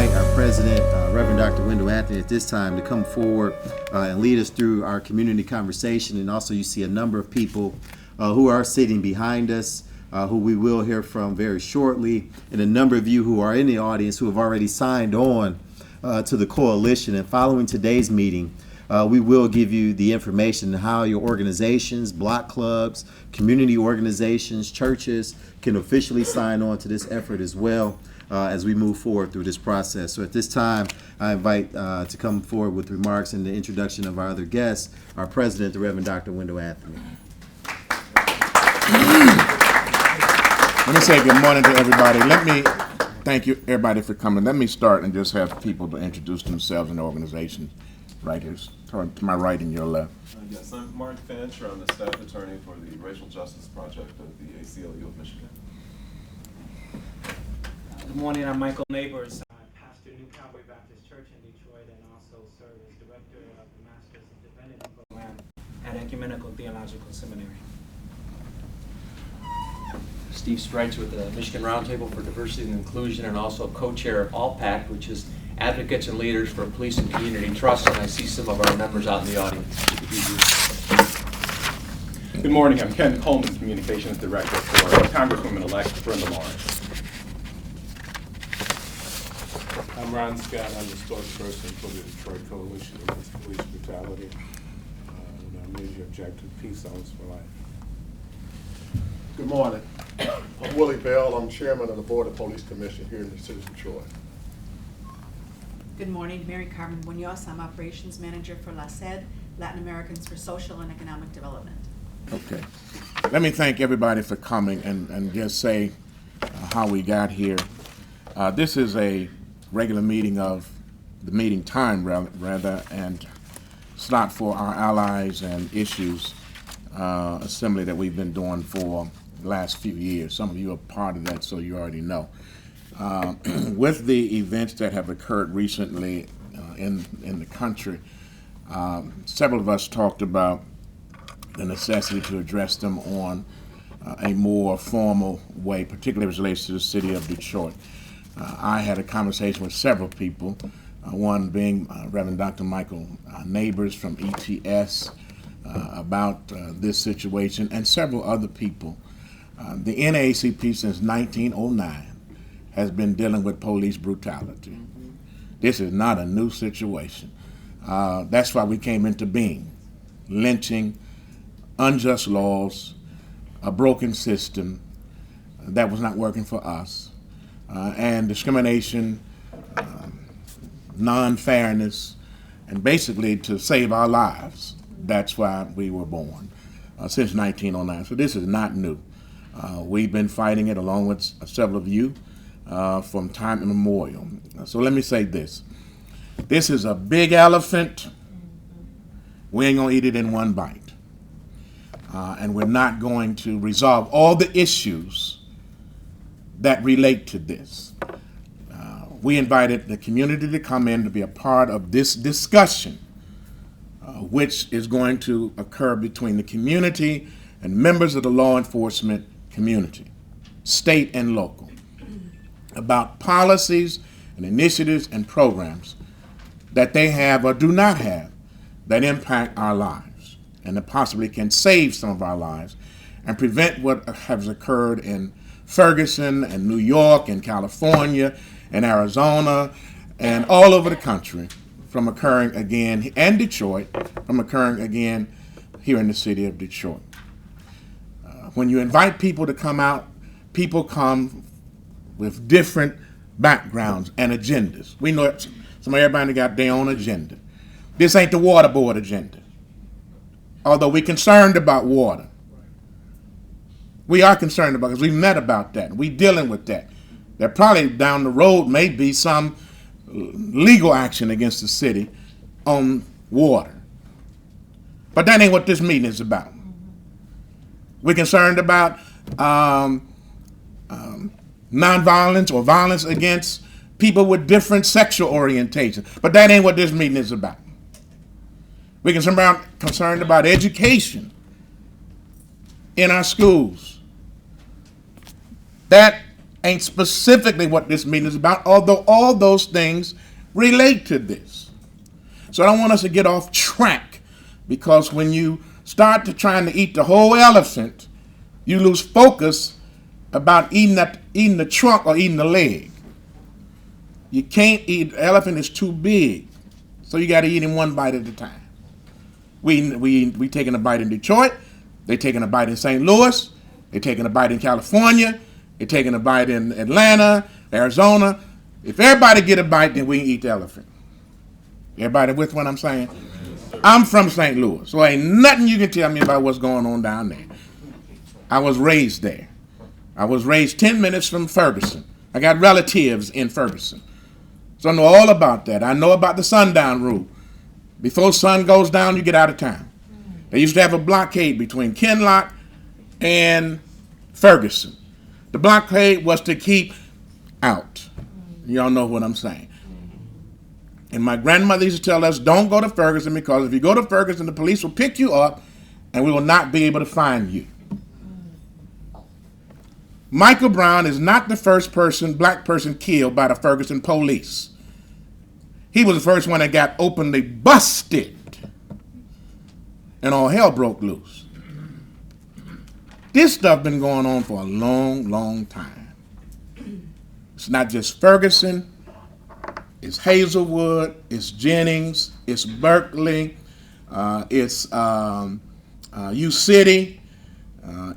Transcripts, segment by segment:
invite our president, Reverend Dr. Wendell Anthony, at this time to come forward and lead us through our community conversation. And also you see a number of people who are sitting behind us, who we will hear from very shortly, and a number of you who are in the audience who have already signed on to the coalition. And following today's meeting, we will give you the information on how your organizations, block clubs, community organizations, churches can officially sign on to this effort as well as we move forward through this process. So at this time, I invite to come forward with remarks and the introduction of our other guests, our president, the Reverend Dr. Wendell Anthony. Let me say good morning to everybody. Let me thank you, everybody, for coming. Let me start and just have people to introduce themselves and the organization. Right here, to my right and your left. Yes, I'm Mark Fancher. I'm the staff attorney for the Racial Justice Project of the ACLU of Michigan. Good morning, I'm Michael Neighbors. I pastor New Calvary Baptist Church in Detroit and also serve as director of the Masters of Divinity program at Ecumenical Theological Seminary. Steve Spreitz with the Michigan Roundtable for Diversity and Inclusion and also co-chair of ALPAC, which is Advocates and Leaders for Police and Community Trust, and I see some of our members out in the audience. Good morning, I'm Ken Coleman, Communications Director for Congresswoman-elect Brenda Lawrence. I'm Ron Scott, I'm the spokesperson for the Detroit Coalition Against Police Brutality. And our major objective, peace zones for life. Good morning. I'm Willie Bell. I'm chairman of the Board of Police Commission here in the city of Detroit. Good morning, Mary Carmen Munoz. I'm operations manager for LACED, Latin Americans for Social and Economic Development. Okay. Let me thank everybody for coming and just say how we got here. This is a regular meeting of the meeting time, rather, and it's not for our allies and issues assembly that we've been doing for the last few years. Some of you are part of that, so you already know. With the events that have occurred recently in the country, several of us talked about the necessity to address them on a more formal way, particularly as it relates to the city of Detroit. I had a conversation with several people, one being Reverend Dr. Michael Neighbors from ETS about this situation, and several other people. The NAACP since 1909 has been dealing with police brutality. This is not a new situation. That's why we came into being. Lynching, unjust laws, a broken system that was not working for us, and discrimination, non-fairness, and basically to save our lives. That's why we were born since 1909. So this is not new. We've been fighting it along with several of you from time immemorial. So let me say this. This is a big elephant. We ain't gonna eat it in one bite. And we're not going to resolve all the issues that relate to this. We invited the community to come in to be a part of this discussion, which is going to occur between the community and members of the law enforcement community, state and local, about policies and initiatives and programs that they have or do not have that impact our lives and that possibly can save some of our lives and prevent what has occurred in Ferguson and New York and California and Arizona and all over the country from occurring again, and Detroit from occurring again here in the city of Detroit. When you invite people to come out, people come with different backgrounds and agendas. We know some of everybody got their own agenda. This ain't the water board agenda. Although we're concerned about water. We are concerned about it because we've met about that. We're dealing with that. There probably down the road may be some legal action against the city on water. But that ain't what this meeting is about. We're concerned about nonviolence or violence against people with different sexual orientation. But that ain't what this meeting is about. We're concerned about education in our schools. That ain't specifically what this meeting is about, although all those things relate to this. So I don't want us to get off track, because when you start to trying to eat the whole elephant, you lose focus about eating the trunk or eating the leg. You can't eat, the elephant is too big, so you got to eat him one bite at a time. We taking a bite in Detroit, they taking a bite in St. Louis, they taking a bite in California, they taking a bite in Atlanta, Arizona. If everybody get a bite, then we can eat the elephant. Everybody with what I'm saying? I'm from St. Louis, so ain't nothing you can tell me about what's going on down there. I was raised there. I was raised 10 minutes from Ferguson. I got relatives in Ferguson. So I know all about that. I know about the sundown rule. Before sun goes down, you get out of town. They used to have a blockade between Kinloch and Ferguson. The blockade was to keep out. Y'all know what I'm saying. And my grandmother used to tell us, don't go to Ferguson, because if you go to Ferguson, the police will pick you up and we will not be able to find you. Michael Brown is not the first black person killed by the Ferguson police. He was the first one that got openly busted, and all hell broke loose. This stuff been going on for a long, long time. It's not just Ferguson, it's Hazelwood, it's Jennings, it's Berkeley, it's U-City,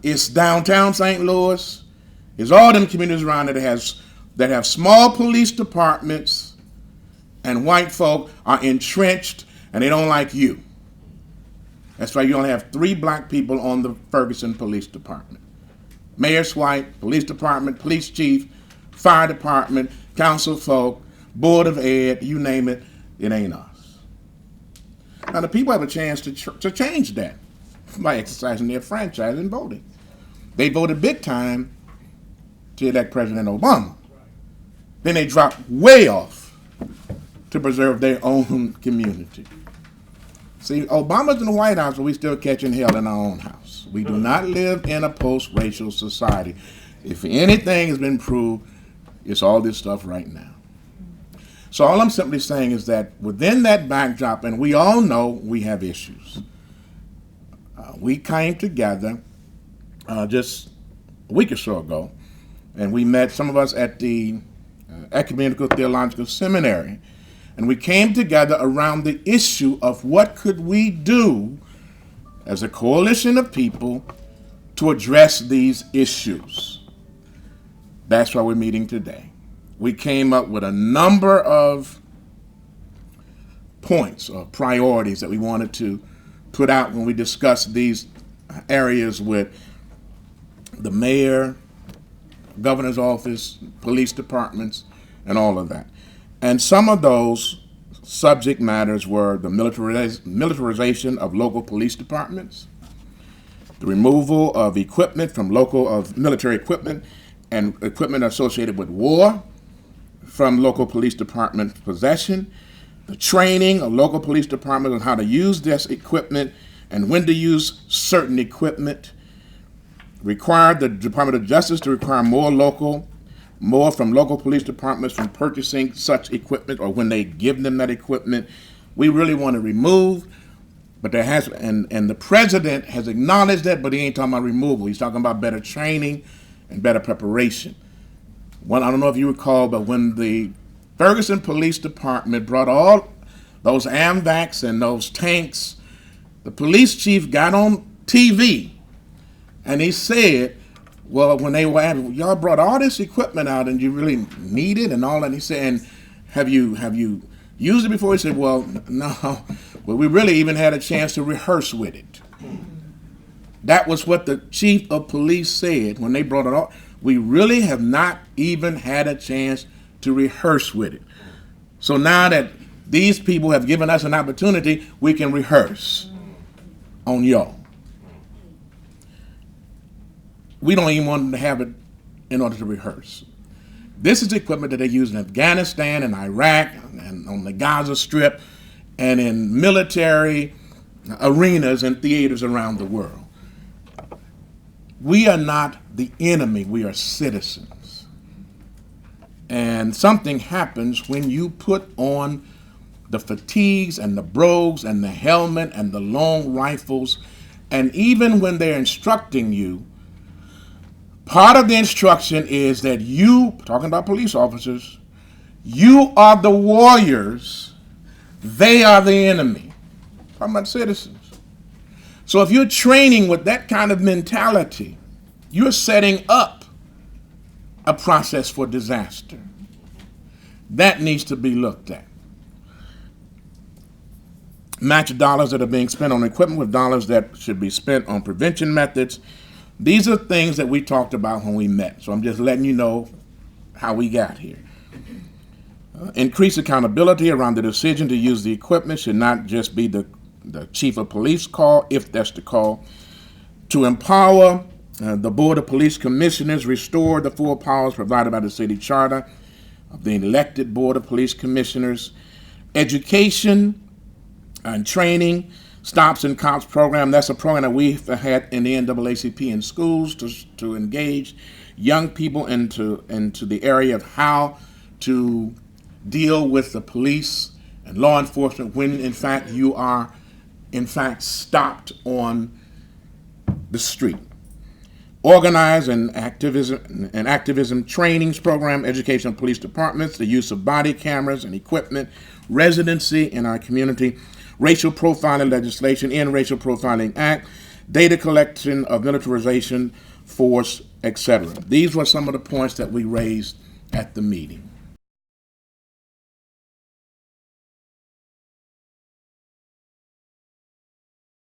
it's downtown St. Louis. It's all them communities around it that have small police departments, and white folk are entrenched and they don't like you. That's why you only have 3 black people on the Ferguson Police Department. Mayor's white, police department, police chief, fire department, council folk, board of ed, you name it, it ain't us. Now the people have a chance to change that by exercising their franchise and voting. They voted big time to elect President Obama. Then they dropped way off to preserve their own community. See, Obama's in the White House, but we still catching hell in our own house. We do not live in a post-racial society. If anything has been proved, it's all this stuff right now. So all I'm simply saying is that within that backdrop, and we all know we have issues, we came together just a week or so ago, and we met, some of us, at the Ecumenical Theological Seminary, and we came together around the issue of what could we do as a coalition of people to address these issues. That's why we're meeting today. We came up with a number of points or priorities that we wanted to put out when we discussed these areas with the mayor, governor's office, police departments, and all of that. And some of those subject matters were the militarization of local police departments, the removal of equipment from military equipment and equipment associated with war from local police department possession, the training of local police departments on how to use this equipment and when to use certain equipment, required the Department of Justice to require more from local police departments from purchasing such equipment, or when they give them that equipment. We really want to remove, but there has, and the president has acknowledged that, but he ain't talking about removal. He's talking about better training and better preparation. I don't know if you recall, but when the Ferguson Police Department brought all those AMVACs and those tanks, the police chief got on TV and he said, well, when they were asked, y'all brought all this equipment out and you really need it and all that, and he said, and have you used it before? He said, well, no, but we really even had a chance to rehearse with it. That was what the chief of police said when they brought it all. We really have not even had a chance to rehearse with it. So now that these people have given us an opportunity, we can rehearse on y'all. We don't even want them to have it in order to rehearse. This is equipment that they use in Afghanistan and Iraq and on the Gaza Strip and in military arenas and theaters around the world. We are not the enemy, we are citizens. And something happens when you put on the fatigues and the brogues and the helmet and the long rifles. And even when they're instructing you, part of the instruction is that you, talking about police officers, you are the warriors, they are the enemy. Talking about citizens. So if you're training with that kind of mentality, you're setting up a process for disaster. That needs to be looked at. Match dollars that are being spent on equipment with dollars that should be spent on prevention methods. These are things that we talked about when we met. So I'm just letting you know how we got here. Increase accountability around the decision to use the equipment should not just be the chief of police call, if that's the call. To empower the Board of Police Commissioners, restore the full powers provided by the city charter of the elected Board of Police Commissioners. Education and training, Stops and Cops program. That's a program that we've had in the NAACP in schools to engage young people into the area of how to deal with the police and law enforcement when in fact you are stopped on the street. Organize and activism trainings program, education of police departments, the use of body cameras and equipment, residency in our community, racial profiling legislation, in Racial Profiling Act, data collection of militarization force, etc. These were some of the points that we raised at the meeting.